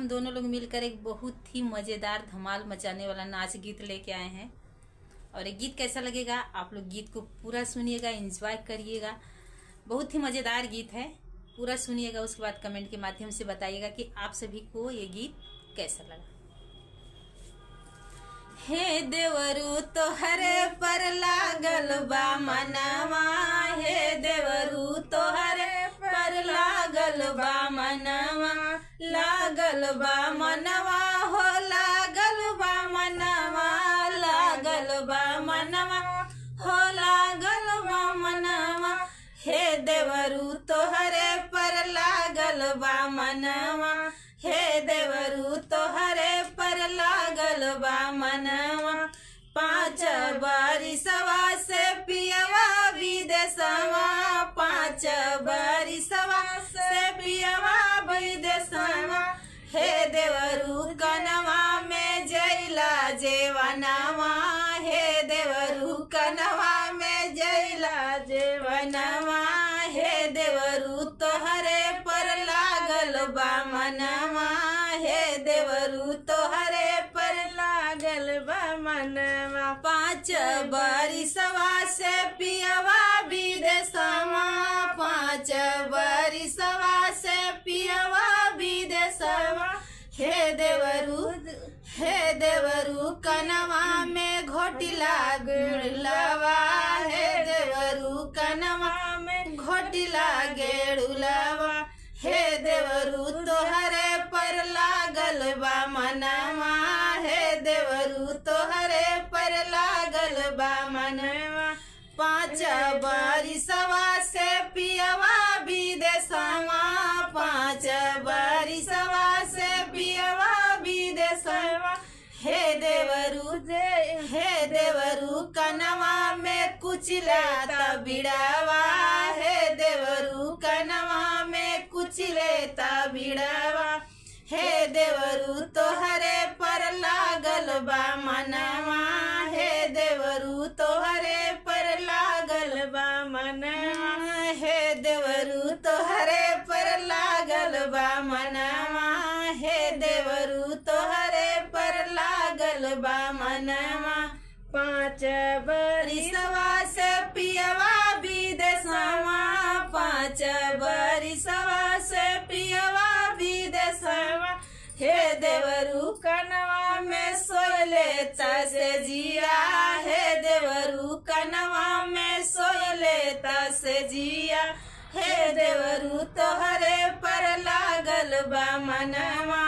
हम दोनों लोग मिलकर एक बहुत ही मज़ेदार धमाल मचाने वाला नाच गीत लेके आए हैं। और ये गीत कैसा लगेगा, आप लोग गीत को पूरा सुनिएगा, एंजॉय करिएगा। बहुत ही मज़ेदार गीत है, पूरा सुनिएगा। उसके बाद कमेंट के माध्यम से बताइएगा कि आप सभी को ये गीत कैसा लगा। हे देवरू तोहरे पर लागल बा मनवा, हे देवरू तोहरे पर लागल बा मनवा, लागल बा मनवा हो, लागल बा मनवा, लागल बा मनवा हो, लागल बा मनवा। हे देवरू तोहरे पर लागल बा मनवा, हे देवरू तोहरे पर लागल बा मनवा। 5 बरिसवा से पियवा विदेशवा, 5 बरिसवा से पियवा विदेशवा। हे देवरू कनवा में जैला जेवनवा, हे देवरू कनवा में जैला जेवनवा। हे देवरू तोहरे पर लागल बा मनवा, हे देवरू तोहरे पर लागल बा मनवा। 5 बरिसवा से पियवा विदेशवा, 5 बरिसवा से पियवा विदेशवा। हे देवरू कनवा में घोटिला गेड़ुलवा, हे देवरू कनवा में घोटिला गेड़ुलवा। हे देवरू तोहरे पर लागल बा मनवा, हे देवरू तोहरे पर लागल बा मनवा। 5 बरिसवा से पियवा विदेशवा, 5 बरिसवा से पियवा विदेशवा। हे देवरू कनवा में कुचला तबिड़वा, हे देवरू कनवा में कुचले तबिड़वा। हे देवरू तोहरे पर लागल बा मनवा, हे देवरू तोहरे पर लागल बा मनवा। हे देवरू तोहरे पर लागल बा मनवा, हे देवरू तोहरे पर लागल बा मनवा। 5 बरिसवा से पियवा विदेशवा, 5 बरिसवा से पियवा विदेशवा। हे देवरू कनवा में सोयले तसे जिया, हे देवरू कनवा में सोयले तसे जिया। हे देवरू तोहरे पर लागल बा मनवा,